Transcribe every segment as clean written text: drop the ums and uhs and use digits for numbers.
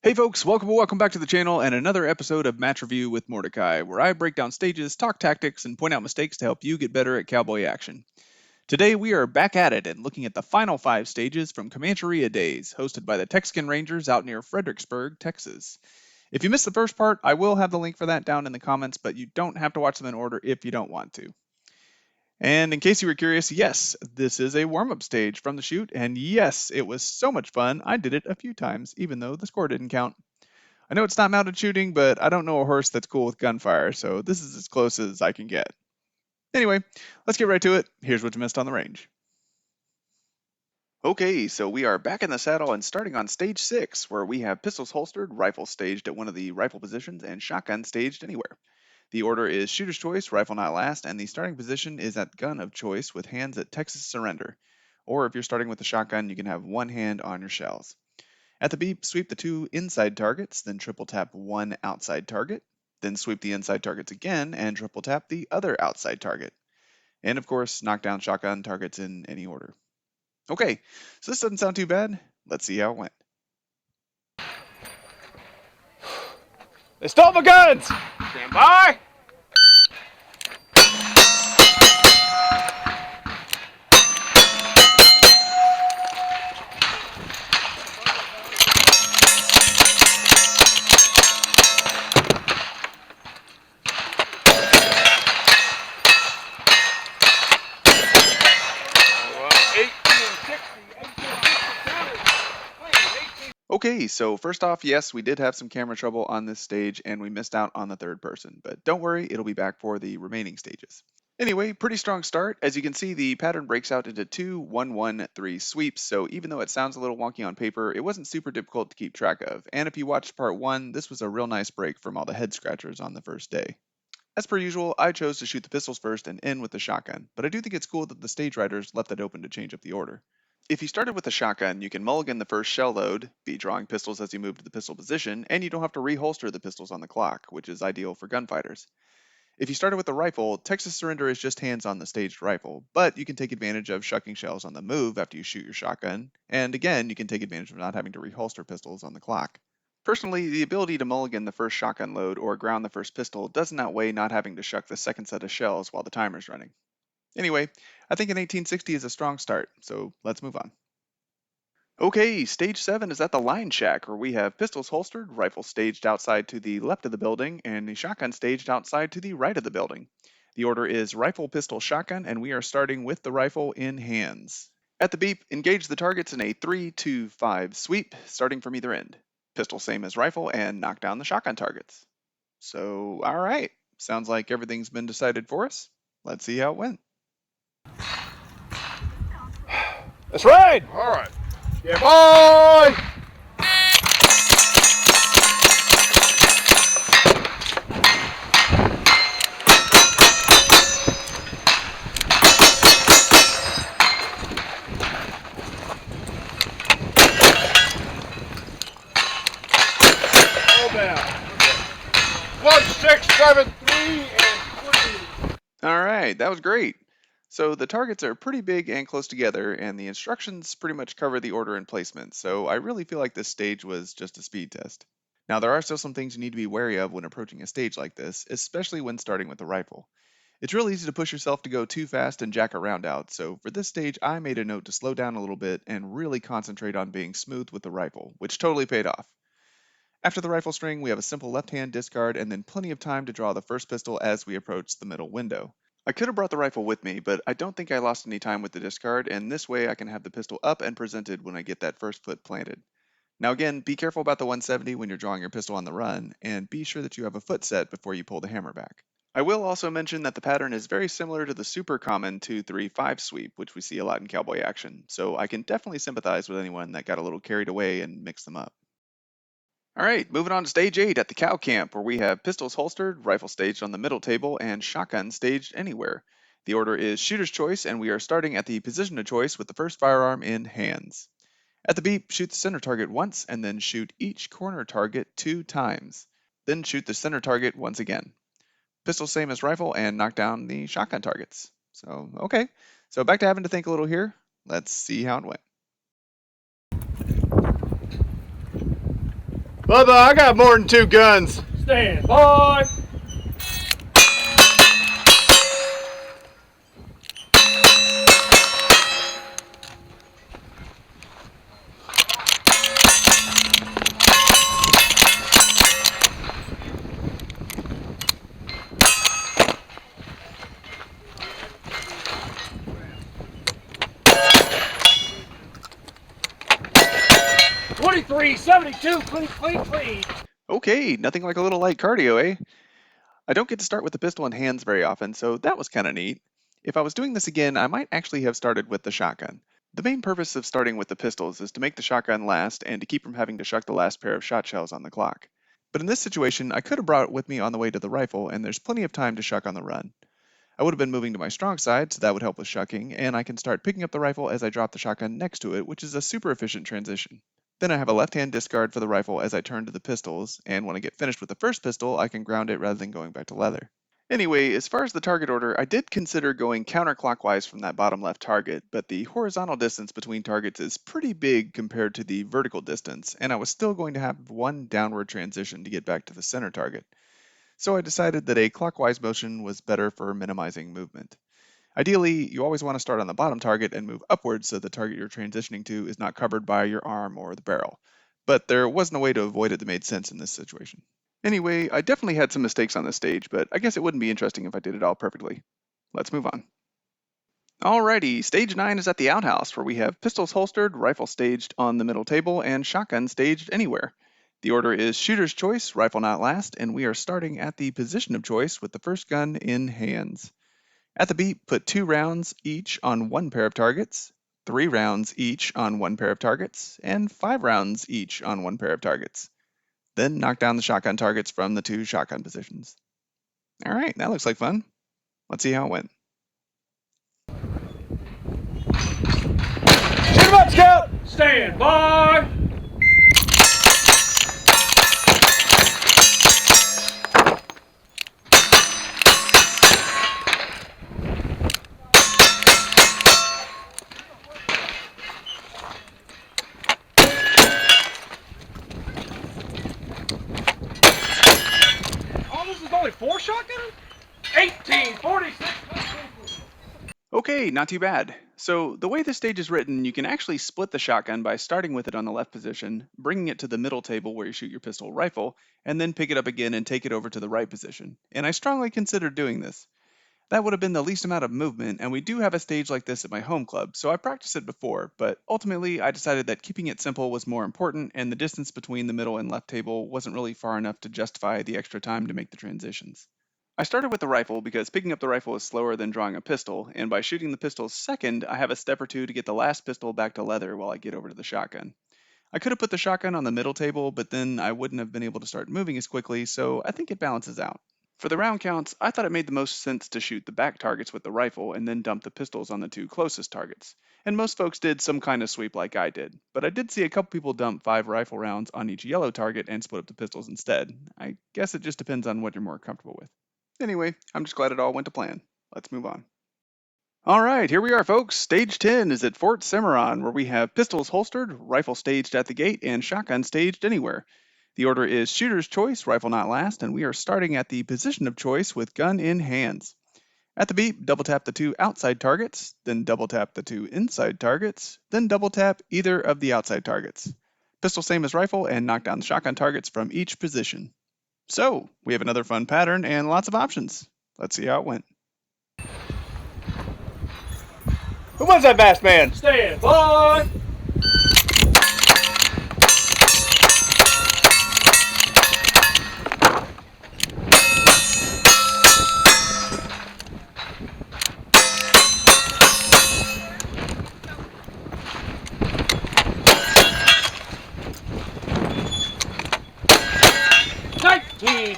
Hey folks, welcome back to the channel and another episode of Match Review with Mordecai, where I break down stages, talk tactics, and point out mistakes to help you get better at cowboy action. Today we are back at it and looking at the final 5 stages from Comancheria Days, hosted by the Texican Rangers out near Fredericksburg, Texas. If you missed the first part, I will have the link for that down in the comments, but you don't have to watch them in order if you don't want to. And in case you were curious, yes, this is a warm-up stage from the shoot, and yes, it was so much fun, I did it a few times, even though the score didn't count. I know it's not mounted shooting, but I don't know a horse that's cool with gunfire, so this is as close as I can get. Anyway, let's get right to it. Here's what you missed on the range. Okay, so we are back in the saddle and starting on stage 6, where we have pistols holstered, rifle staged at one of the rifle positions, and shotgun staged anywhere. The order is shooter's choice, rifle not last, and the starting position is at gun of choice with hands at Texas surrender. Or if you're starting with a shotgun, you can have one hand on your shells. At the beep, sweep the 2 inside targets, then triple tap 1 outside target, then sweep the inside targets again and triple tap the other outside target. And of course, knock down shotgun targets in any order. Okay, so this doesn't sound too bad. Let's see how it went. They stole my guns! Stand by! Okay, so first off, yes, we did have some camera trouble on this stage and we missed out on the third person, but don't worry, it'll be back for the remaining stages. Anyway, pretty strong start. As you can see, the pattern breaks out into 2 1 1 3 sweeps, so even though it sounds a little wonky on paper, it wasn't super difficult to keep track of. And if you watched part 1, this was a real nice break from all the head scratchers on the first day. As per usual, I chose to shoot the pistols first and end with the shotgun, but I do think it's cool that the stage writers left it open to change up the order. If you started with a shotgun, you can mulligan the first shell load, be drawing pistols as you move to the pistol position, and you don't have to reholster the pistols on the clock, which is ideal for gunfighters. If you started with a rifle, Texas Surrender is just hands on the staged rifle, but you can take advantage of shucking shells on the move after you shoot your shotgun, and again, you can take advantage of not having to reholster pistols on the clock. Personally, the ability to mulligan the first shotgun load or ground the first pistol doesn't outweigh not having to shuck the second set of shells while the timer's running. Anyway, I think an 1860 is a strong start, so let's move on. Okay, stage 7 is at the line shack, where we have pistols holstered, rifle staged outside to the left of the building, and the shotgun staged outside to the right of the building. The order is rifle, pistol, shotgun, and we are starting with the rifle in hands. At the beep, engage the targets in a 3-2-5 sweep, starting from either end. Pistol same as rifle, and knock down the shotgun targets. So, alright, sounds like everything's been decided for us. Let's see how it went. Let's ride! Alright. Yeah, boy! Hold down. 1673 and 3. Alright, that was great. So the targets are pretty big and close together, and the instructions pretty much cover the order and placement, so I really feel like this stage was just a speed test. Now there are still some things you need to be wary of when approaching a stage like this, especially when starting with a rifle. It's real easy to push yourself to go too fast and jack a round out, so for this stage I made a note to slow down a little bit and really concentrate on being smooth with the rifle, which totally paid off. After the rifle string, we have a simple left-hand discard and then plenty of time to draw the first pistol as we approach the middle window. I could have brought the rifle with me, but I don't think I lost any time with the discard, and this way I can have the pistol up and presented when I get that first foot planted. Now again, be careful about the 170 when you're drawing your pistol on the run, and be sure that you have a foot set before you pull the hammer back. I will also mention that the pattern is very similar to the super common 2-3-5 sweep, which we see a lot in cowboy action, so I can definitely sympathize with anyone that got a little carried away and mixed them up. All right, moving on to stage 8 at the cow camp, where we have pistols holstered, rifle staged on the middle table, and shotgun staged anywhere. The order is shooter's choice, and we are starting at the position of choice with the first firearm in hands. At the beep, shoot the center target once, and then shoot each corner target 2 times. Then shoot the center target once again. Pistol same as rifle, and knock down the shotgun targets. So, okay. So back to having to think a little here. Let's see how it went. Bubba, I got more than 2 guns. Stand by. '23, '72, clean, clean, clean. Okay, nothing like a little light cardio, eh? I don't get to start with the pistol in hands very often, so that was kind of neat. If I was doing this again, I might actually have started with the shotgun. The main purpose of starting with the pistols is to make the shotgun last and to keep from having to shuck the last pair of shot shells on the clock. But in this situation, I could have brought it with me on the way to the rifle, and there's plenty of time to shuck on the run. I would have been moving to my strong side, so that would help with shucking, and I can start picking up the rifle as I drop the shotgun next to it, which is a super efficient transition. Then I have a left-hand discard for the rifle as I turn to the pistols, and when I get finished with the first pistol, I can ground it rather than going back to leather. Anyway, as far as the target order, I did consider going counterclockwise from that bottom left target, but the horizontal distance between targets is pretty big compared to the vertical distance, and I was still going to have one downward transition to get back to the center target. So I decided that a clockwise motion was better for minimizing movement. Ideally, you always want to start on the bottom target and move upwards so the target you're transitioning to is not covered by your arm or the barrel. But there wasn't a way to avoid it that made sense in this situation. Anyway, I definitely had some mistakes on this stage, but I guess it wouldn't be interesting if I did it all perfectly. Let's move on. Alrighty, stage 9 is at the outhouse, where we have pistols holstered, rifle staged on the middle table, and shotgun staged anywhere. The order is shooter's choice, rifle not last, and we are starting at the position of choice with the first gun in hands. At the beep, put 2 rounds each on one pair of targets, 3 rounds each on one pair of targets, and 5 rounds each on one pair of targets. Then knock down the shotgun targets from the 2 shotgun positions. Alright, that looks like fun. Let's see how it went. Shoot 'em up, Scout. Stand by. Oh, this is only 4 shotgun? 1846. Okay, not too bad. So the way this stage is written, you can actually split the shotgun by starting with it on the left position, bringing it to the middle table where you shoot your pistol rifle, and then pick it up again and take it over to the right position. And I strongly considered doing this. That would have been the least amount of movement, and we do have a stage like this at my home club, so I practiced it before, but ultimately I decided that keeping it simple was more important, and the distance between the middle and left table wasn't really far enough to justify the extra time to make the transitions. I started with the rifle because picking up the rifle is slower than drawing a pistol, and by shooting the pistol second, I have a step or two to get the last pistol back to leather while I get over to the shotgun. I could have put the shotgun on the middle table, but then I wouldn't have been able to start moving as quickly, so I think it balances out. For the round counts, I thought it made the most sense to shoot the back targets with the rifle and then dump the pistols on the 2 closest targets. And most folks did some kind of sweep like I did, but I did see a couple people dump 5 rifle rounds on each yellow target and split up the pistols instead. I guess it just depends on what you're more comfortable with. Anyway, I'm just glad it all went to plan. Let's move on. Alright, here we are, folks. Stage 10 is at Fort Cimarron, where we have pistols holstered, rifle staged at the gate, and shotgun staged anywhere. The order is shooter's choice, rifle not last, and we are starting at the position of choice with gun in hands. At the beep, double tap the 2 outside targets, then double tap the 2 inside targets, then double tap either of the outside targets. Pistol same as rifle, and knock down the shotgun targets from each position. So, we have another fun pattern and lots of options. Let's see how it went. Who was that masked man? Stand by.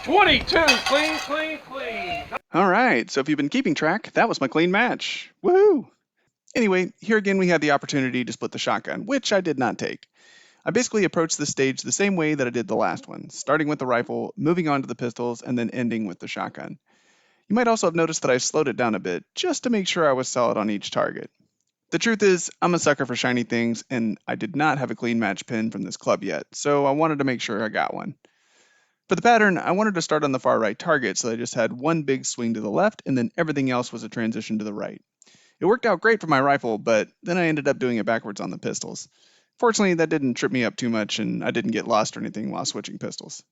'1922, clean, clean, clean. Alright, so if you've been keeping track, that was my clean match. Woohoo! Anyway, here again we had the opportunity to split the shotgun, which I did not take. I basically approached this stage the same way that I did the last one, starting with the rifle, moving on to the pistols, and then ending with the shotgun. You might also have noticed that I slowed it down a bit, just to make sure I was solid on each target. The truth is, I'm a sucker for shiny things, and I did not have a clean match pin from this club yet, so I wanted to make sure I got one. For the pattern, I wanted to start on the far right target, so I just had one big swing to the left, and then everything else was a transition to the right. It worked out great for my rifle, but then I ended up doing it backwards on the pistols. Fortunately, that didn't trip me up too much, and I didn't get lost or anything while switching pistols.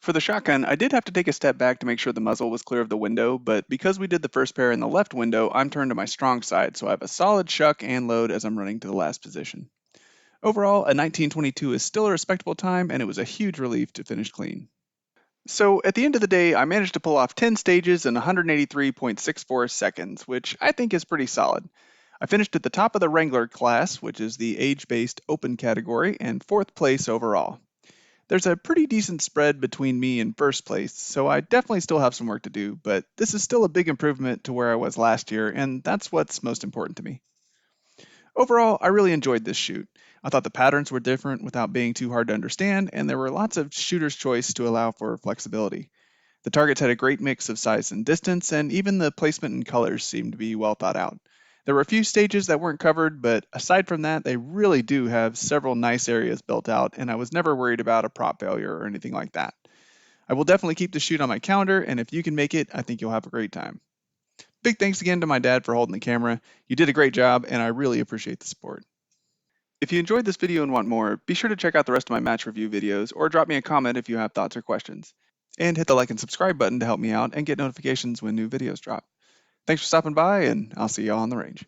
For the shotgun, I did have to take a step back to make sure the muzzle was clear of the window, but because we did the first pair in the left window, I'm turned to my strong side, so I have a solid shuck and load as I'm running to the last position. Overall, a 1922 is still a respectable time, and it was a huge relief to finish clean. So, at the end of the day, I managed to pull off 10 stages in 183.64 seconds, which I think is pretty solid. I finished at the top of the Wrangler class, which is the age based open category, and fourth place overall. There's a pretty decent spread between me and first place, so I definitely still have some work to do, but this is still a big improvement to where I was last year, and that's what's most important to me. Overall, I really enjoyed this shoot. I thought the patterns were different without being too hard to understand, and there were lots of shooter's choice to allow for flexibility. The targets had a great mix of size and distance, and even the placement and colors seemed to be well thought out. There were a few stages that weren't covered, but aside from that, they really do have several nice areas built out, and I was never worried about a prop failure or anything like that. I will definitely keep the shoot on my calendar, and if you can make it, I think you'll have a great time. Big thanks again to my dad for holding the camera. You did a great job, and I really appreciate the support. If you enjoyed this video and want more, be sure to check out the rest of my match review videos or drop me a comment if you have thoughts or questions. And hit the like and subscribe button to help me out and get notifications when new videos drop. Thanks for stopping by, and I'll see y'all on the range.